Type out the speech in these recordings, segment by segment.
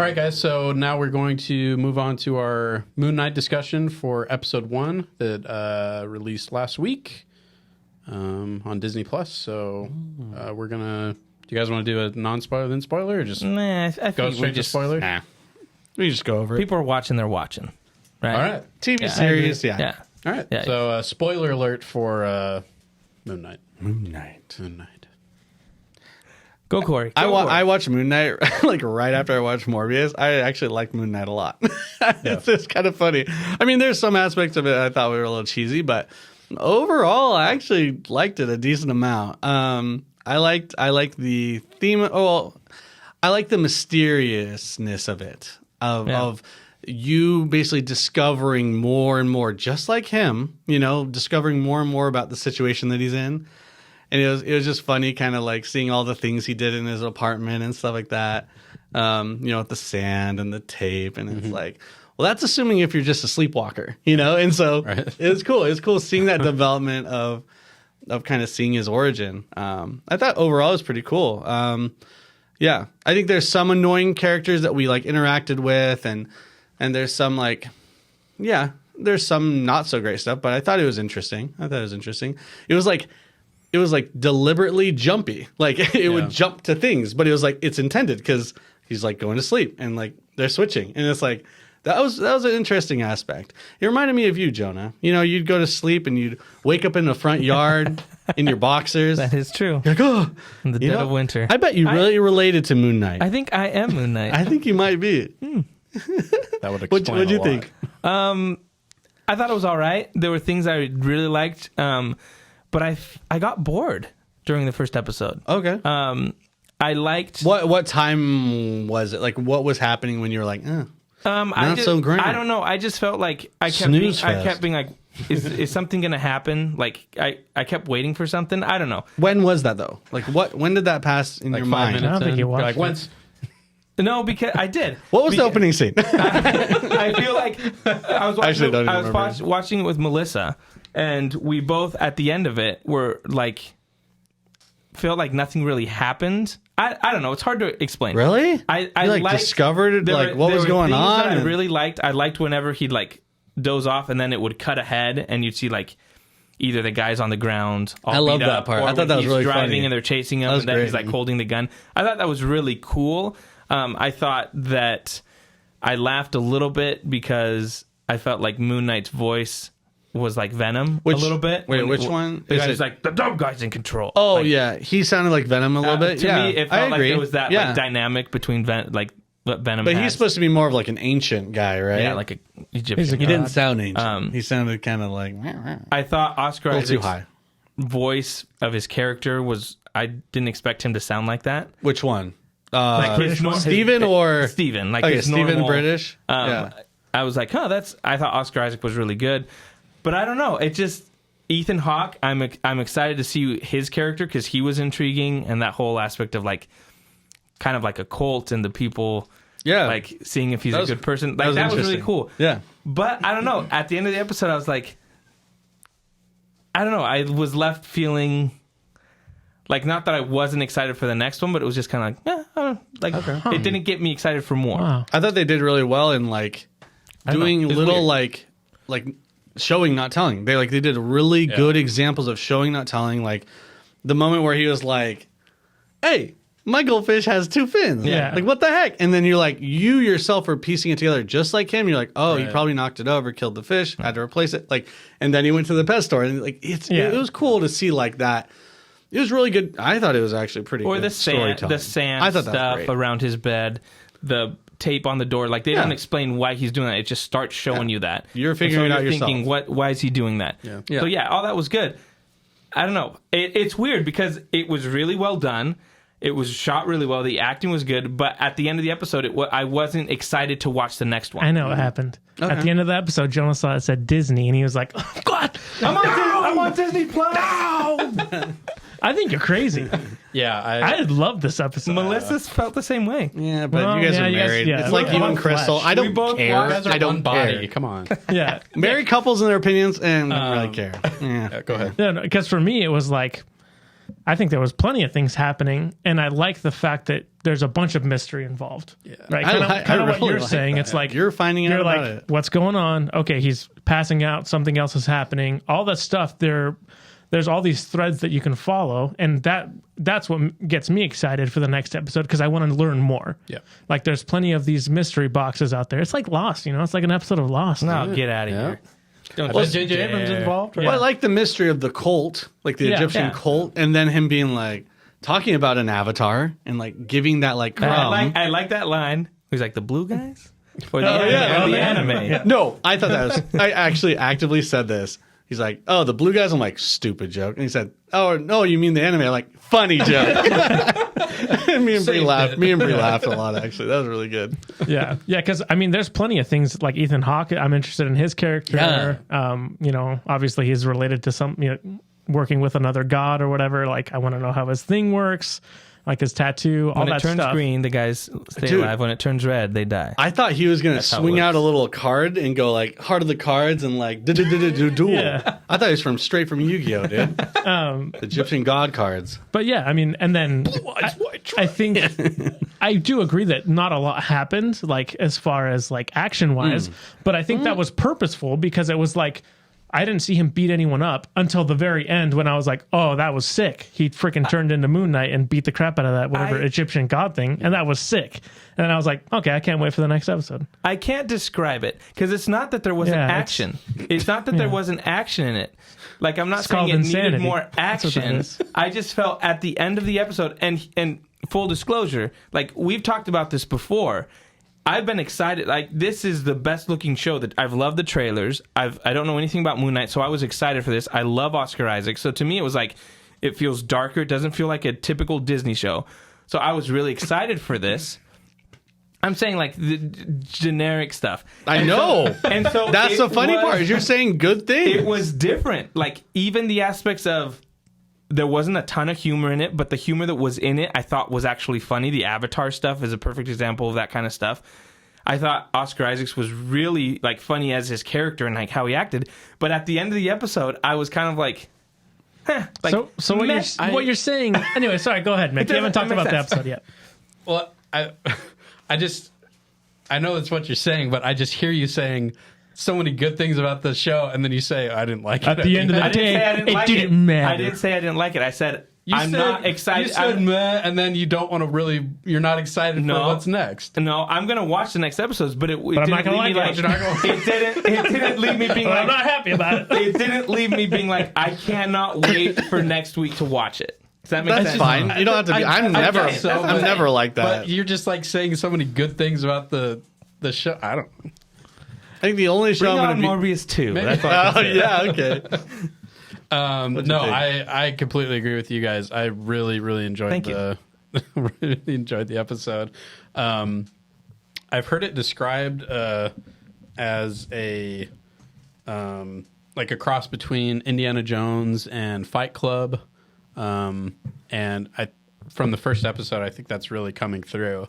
All right, guys. So now we're going to move on to our Moonknight discussion for episode 1 that released last week on Disney Plus. So we're gonna. Do you guys want to do a non-spoiler then spoiler, or just I go straight to spoiler? Nah. We just go over it. People are watching. They're watching. Right. All right. TV series, yeah. All right. Yeah. So spoiler alert for Moonknight. Moonknight. Go, Corey. I watched Moonknight like right after I watched Morbius. I actually liked Moonknight a lot. It's kind of funny. I mean, there's some aspects of it I thought were a little cheesy, but overall, I actually liked it a decent amount. I liked the theme. Oh, I like the mysteriousness of it. Of you basically discovering more and more, just like him. Discovering more and more about the situation that he's in. And it was just funny, kind of like seeing all the things he did in his apartment and stuff like that. With the sand and the tape, and it's like, well, that's assuming if you're just a sleepwalker, And so it was cool. It was cool seeing that development of kind of seeing his origin. I thought overall it was pretty cool. I think there's some annoying characters that we like interacted with, and there's some there's some not so great stuff. But I thought it was interesting. It was like deliberately jumpy. Like it would jump to things, but it was like it's intended because he's like going to sleep and like they're switching. And it's like that was an interesting aspect. It reminded me of you, Jonah. You'd go to sleep and you'd wake up in the front yard in your boxers. That is true. You're like, oh, In the dead of winter. I bet you really related to Moonknight. I think I am Moonknight. I think you might be. That would explain What'd you a lot. think? I thought it was all right. There were things I really liked, but I got bored during the first episode. Okay. I liked What time was it? Like, what was happening when you were like, so great. I don't know. I just felt like I kept being like, is something gonna happen? Like I kept waiting for something. I don't know. When was that though? Like, when did that pass in your 5 mind? minutes I don't think in, you you're watched like, it. when's No, because I did. What was the opening scene? I feel like I was watching, Actually, don't even I was remember. watching it with Melissa, and we both at the end of it were like, felt like nothing really happened. I don't know. It's hard to explain. Really? I liked, discovered what was going on. I really liked. I liked whenever he'd like doze off, and then it would cut ahead, and you'd see like either the guy's on the ground. All I love beat that up, part. or I thought that was he's really driving funny. and they're chasing him, That was and then great. he's like holding the gun. I thought that was really cool. I thought that I laughed a little bit because I felt like Moon Knight's voice was like Venom a little bit. Wait, which one? The guy's like, the dumb guy's in control. Oh, Like, yeah. He sounded like Venom a little bit. To Yeah, me, it I felt like agree. there was that like dynamic between Venom But has. he's supposed to be more of like an ancient guy, right? Yeah, like a Egyptian. He's a He god. didn't sound ancient. He sounded kind of like I thought Oscar a little too Isaac's high. voice of his character was. I didn't expect him to sound like that. Which one? Like Steven or Steven, like okay, his Steven normal, British. Yeah. I was like, I thought Oscar Isaac was really good, but I don't know. It just Ethan Hawke. I'm excited to see his character because he was intriguing, and that whole aspect of like, kind of like a cult and the people, like seeing if he's a good person. Like that was really interesting. cool. Yeah. But I don't know. At the end of the episode, I was like, I don't know. I was left feeling. Like, not that I wasn't excited for the next one, but it was just kind of like, it didn't get me excited for more. Wow. I thought they did really well in like doing little weird. like showing not telling. They did really good examples of showing not telling. Like the moment where he was like, "Hey, my goldfish has 2 fins." Yeah. Like what the heck? And then you're like, you yourself are piecing it together just like him. You're like, oh, he probably knocked it over, killed the fish, had to replace it. Like, and then he went to the pet store, and like it was cool to see like that. It was really good. I thought it was actually pretty Or good the storytelling. sand I thought that was stuff great. around his bed, the tape on the door. Like they don't explain why he's doing that. It just starts showing you that. You're figuring and so it out you're yourself. thinking, why is he doing that? Yeah. So yeah, all that was good. I don't know. It's weird because it was really well done. It was shot really well. The acting was good. But at the end of the episode, I wasn't excited to watch the next one. I know what happened. At the end of the episode, Jonah saw it said Disney, and he was like, "Oh God, I'm on Disney Plus. I think you're crazy." Yeah, I love this episode. Melissa felt the same way. Yeah, but Well, you guys yeah, are you guys- married. yeah. It's like We're you all and Crystal. flesh. I don't We both care. walk guys are I don't one body. care. Come on. Yeah, Married couples and their opinions, and I don't really care. Yeah. Go ahead. because for me, it was like, I think there was plenty of things happening, and I like the fact that there's a bunch of mystery involved. Yeah. Right. I Kind of what really you're like saying. that. It's like You're finding out you're about like, it. what's going on? Okay, he's passing out. Something else is happening. All that stuff. There's all these threads that you can follow, and that's what gets me excited for the next episode because I want to learn more. Yeah. Like there's plenty of these mystery boxes out there. It's like Lost, It's like an episode of Lost. No, get out of Yeah. here. Don't Was you J.J. Abrams dare. involved? Right? Well, I like the mystery of the cult, like the Yeah. Egyptian Yeah. cult, and then him being like talking about an avatar and like giving that like crumb. I like that line. He's like the blue guys or the yeah. anime. No, I thought that was. I actually actively said this. He's like, "Oh, the blue guys." I'm like, "Stupid joke." And he said, "Oh no, you mean the anime?" I'm like, "Funny joke." Me and Bree laughed. Me and Bree laughed a lot. Actually, that was really good. Yeah. Because I mean, there's plenty of things like Ethan Hawke. I'm interested in his character. Obviously he's related to some, working with another god or whatever. Like I want to know how his thing works, like his tattoo, all When that it turns stuff. green, the guys stay Dude. alive. When it turns red, they die. I thought he was gonna how it swing out works. a little card and go like heart of the cards and like duel. Yeah. I thought he was straight from Yu-Gi-Oh, dude. Egyptian god cards. But yeah, I mean, and then I think I do agree that not a lot happened, like as far as like action wise, but I think that was purposeful because it was like I didn't see him beat anyone up until the very end when I was like, oh, that was sick. He freaking turned into Moonknight and beat the crap out of that whatever Egyptian god thing, and that was sick. And then I was like, okay, I can't wait for the next episode. I can't describe it because it's not that there wasn't Yeah, action. It's not that there wasn't action in it. Like I'm not It's saying called it needed insanity. more That's what that action. is. I just felt at the end of the episode, and full disclosure, like we've talked about this before. I've been excited. Like this is the best looking show that I've loved the trailers. I don't know anything about Moon Knight, so I was excited for this. I love Oscar Isaac, so to me it was like it feels darker. It doesn't feel like a typical Disney show. So I was really excited for this. I'm saying like the generic stuff. I know. And so That's it the funny was- part is you're saying good things. It was different. Like even the aspects of there wasn't a ton of humor in it, but the humor that was in it I thought was actually funny. The Avatar stuff is a perfect example of that kind of stuff. I thought Oscar Isaacs was really like funny as his character and like how he acted. But at the end of the episode, I was kind of like, like So what you're saying? Anyway, sorry. Go ahead, Mick. You haven't talked It makes about the sense. episode yet. Well, I know that's what you're saying, but I just hear you saying so many good things about the show, and then you say, I didn't like it. At the end of the I didn't day, say I didn't it like didn't it. matter. I didn't say I didn't like it. I said I'm said- not excited. You said meh, and then you don't want to really, you're not excited No. for what's next. No, I'm gonna watch the next episodes, but I'm not gonna like it. You're not gonna- it didn't leave me being But I'm like not happy about it. it didn't leave me being like I cannot wait for next week to watch it. Does that make That's sense? fine. You don't have to be. I'm never. I'm I'm never like that. But you're just like saying so many good things about the show. I don't. I think the only show Bring I'm on going to be. Morbius 2. Maybe- That's all I Oh can say. yeah, okay. No, think? I completely agree with you guys. I really, really enjoyed Thank really enjoyed the episode. I've heard it described as a like a cross between Indiana Jones and Fight Club, and from the first episode, I think that's really coming through.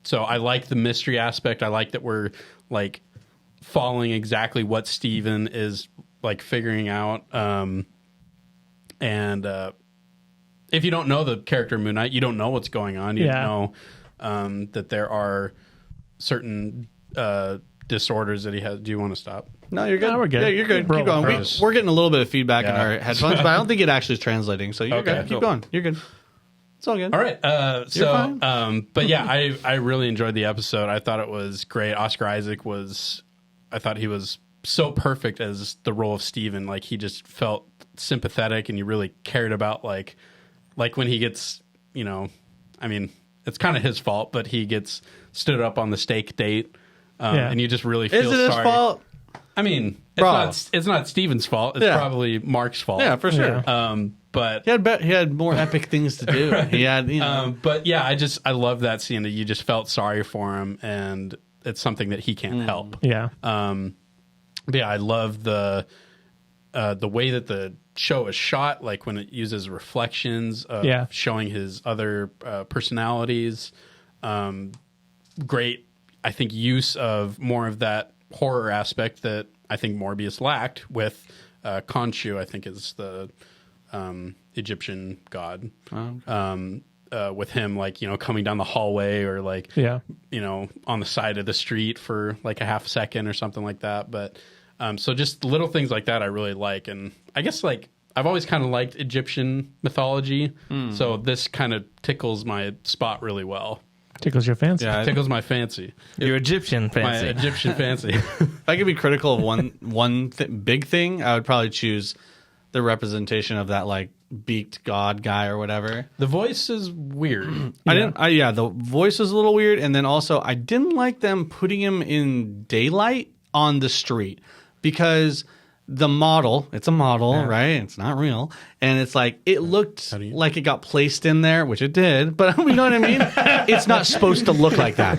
So I like the mystery aspect. I like that we're like following exactly what Steven is like figuring out. And if you don't know the character Moon Knight, you don't know what's going on. You don't know that there are certain disorders that he has. Do you want to stop? No, you're good. No, we're good. Yeah, you're good. We're Keep going. rolling. We're getting a little bit of feedback in Yeah. our headphones, but I don't think it actually is translating. So you're Okay, good. cool. Keep going. You're good. It's all good. All right. fine. But yeah, I really enjoyed the episode. I thought it was great. Oscar Isaac I thought he was so perfect as the role of Steven. Like he just felt sympathetic and you really cared about like when he gets, I mean, it's kind of his fault, but he gets stood up on the steak date. And you just really feel Is it his sorry. fault? I mean, Bro. it's not Steven's fault. It's Yeah. probably Mark's fault. Yeah, for sure. Yeah. But He had more epic things to do. He had, but yeah, I love that scene that you just felt sorry for him, and it's something that he can't help. Yeah. But yeah, I love the way that the show is shot, like when it uses reflections of showing his other personalities. Great, I think, use of more of that horror aspect that I think Morbius lacked with Khonshu, I think is the Egyptian god. with him, like, you know, coming down the hallway or like, Yeah. you know, on the side of the street for like a half second or something like that. But so just little things like that I really like. And I guess like I've always kind of liked Egyptian mythology. So this kind of tickles my spot really well. Tickles your fancy. Yeah, Tickles my fancy. Your Egyptian My fancy. Egyptian fancy. if I could be critical of one big thing, I would probably choose the representation of that like beaked god guy or whatever. The voice is weird. The voice was a little weird, and then also I didn't like them putting him in daylight on the street because the model, it's a model, right? It's not real. And it's like, it looked like it got placed in there, which it did, but you know what I mean? It's not supposed to look like that.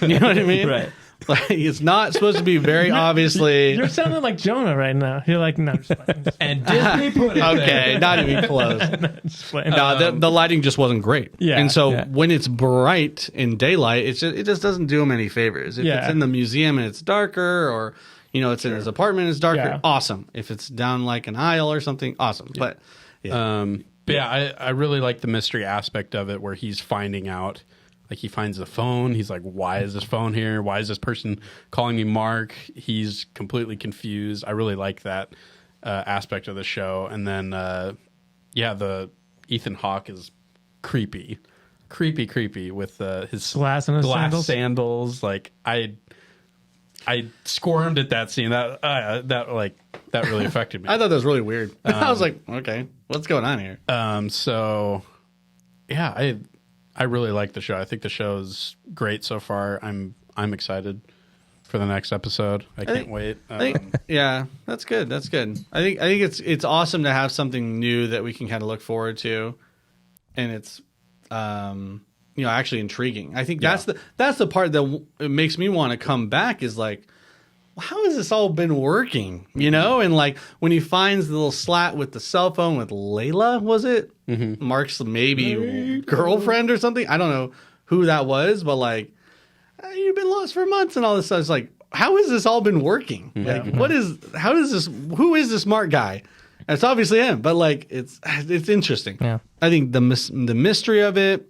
You know what I mean? Right. Like, it's not supposed to be very obviously. You're sounding like Jonah right now. You're like, no, just playing. And Disney put it Okay, there. not even close. Just playing. No, the lighting just wasn't great. Yeah, and so yeah. when it's bright in daylight, it just doesn't do him any favors. If Yeah. it's in the museum and it's darker, or you know, it's in his apartment and it's darker, Yeah. awesome. If it's down like an aisle or something, awesome. But But yeah, I really like the mystery aspect of it where he's finding out, like he finds the phone. He's like, why is this phone here? Why is this person calling me Mark? He's completely confused. I really like that aspect of the show. And then, the Ethan Hawke is creepy with his Glass in his sandals. Like I squirmed at that scene. That really affected me. I thought that was really weird. I was like, okay, what's going on here? So yeah, I really like the show. I think the show's great so far. I'm excited for the next episode. I can't wait. Yeah, that's good. That's good. I think it's awesome to have something new that we can kind of look forward to, and it's actually intriguing. I think that's the part that it makes me want to come back is like, how has this all been working? You know, and like when he finds the little slat with the cell phone with Layla, was it Mark's maybe girlfriend or something? I don't know who that was, but like you've been lost for months and all this stuff. It's like, how has this all been working? Like, who is this Mark guy? And it's obviously him, but like it's interesting. Yeah. I think the mystery of it.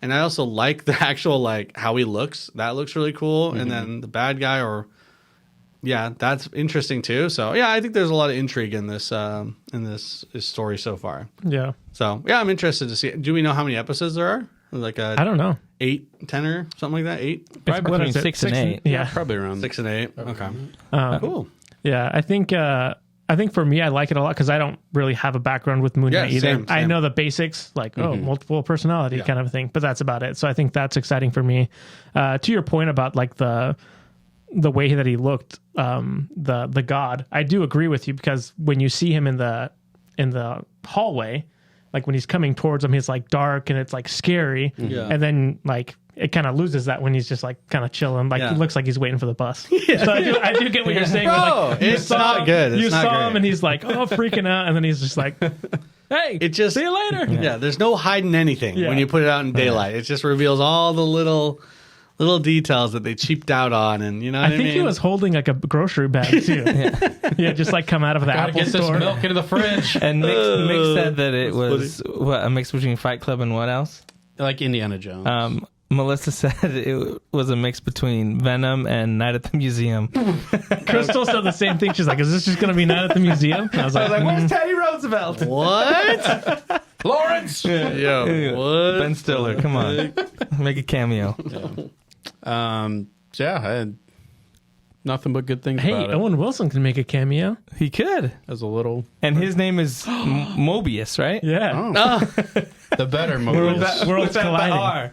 And I also like the actual, like, how he looks. That looks really cool. And then the bad guy that's interesting too. So, yeah, I think there's a lot of intrigue in this story so far. Yeah. So, yeah, I'm interested to see. Do we know how many episodes there are? Like I don't know. 8, 10 or something like that? 8? Probably What between is it? 6 and 8. Yeah. Probably around 6 and 8. Okay. Cool. Yeah. I think for me, I like it a lot because I don't really have a background with Moonknight Yeah, either. same. I know the basics, like multiple personality kind of thing, but that's about it. So I think that's exciting for me. To your point about like the way that he looked, the god, I do agree with you because when you see him in the hallway, like when he's coming towards him, he's like dark and it's like scary, and then like it kind of loses that when he's just like kind of chilling, like he looks like he's waiting for the bus. So I do get what you're saying. Bro, like, it's not good. It's you not saw him great. and he's like, oh, freaking out, and then he's just like, hey, see you later. Yeah, there's no hiding anything Yeah. when you put it out in daylight. It just reveals all the little details that they cheaped out on, and you know what I I think mean? he was holding like a grocery bag too. yeah, just like come out of the Gotta Apple get this store. milk into the fridge. And Nick said that it was a mix between Fight Club and what else? Like Indiana Jones. Melissa said it was a mix between Venom and Night at the Museum. Crystal said the same thing. She's like, "Is this just going to be Night at the Museum?" I was like, where's Teddy Roosevelt? What? Lawrence. Yo, what? Ben Stiller, come on. Make a cameo. I had nothing but good things "Hey, about it. Owen Wilson can make a cameo." He could. As a little, And his name is Mobius, right? Yeah, the better Mobius. worlds Without the colliding. R.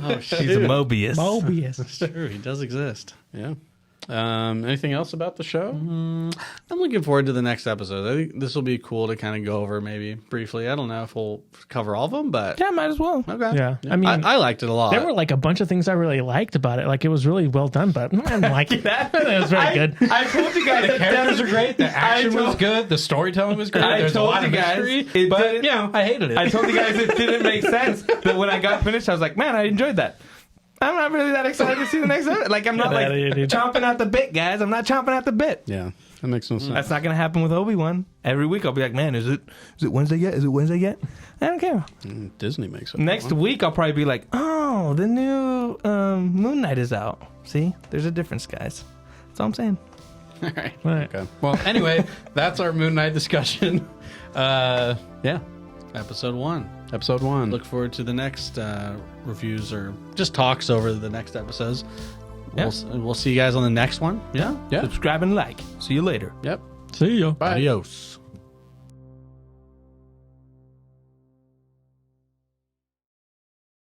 Oh, shit. He's a Mobius. Mobius. True, he does exist. Yeah. Anything else about the show? I'm looking forward to the next episode. I think this will be cool to kind of go over maybe briefly. I don't know if we'll cover all of them, but Yeah, might as well. okay. Yeah, I mean, I liked it a lot. there were like a bunch of things I really liked about it. Like it was really well done, but I didn't like it. It was very good. I told you guys The characters are great. The action was good. The storytelling was great. I There's a told lot you of guys mystery, it but didn't- I hated it. I told you guys it didn't make sense, but when I got finished, I was like, man, I enjoyed that. I'm not really that excited to see the next episode. Like, I'm not like chomping at the bit, guys. I'm not chomping at the bit. Yeah, that makes no sense. That's not going to happen with Obi-Wan. Every week I'll be like, man, is it Wednesday yet? Is it Wednesday yet? I don't care. Disney makes it. Next week I'll probably be like, oh, the new Moonknight is out. See, there's a difference, guys. That's all I'm saying. All right. Right. Okay. Well, anyway, that's our Moon Knight discussion. Yeah, Episode 1. episode 1. Look forward to the next reviews or just talks over the next episodes. Yeah. We'll see you guys on the next one. Yeah. Yeah. Subscribe and like. See you later. Yep. See ya. Bye. Adios.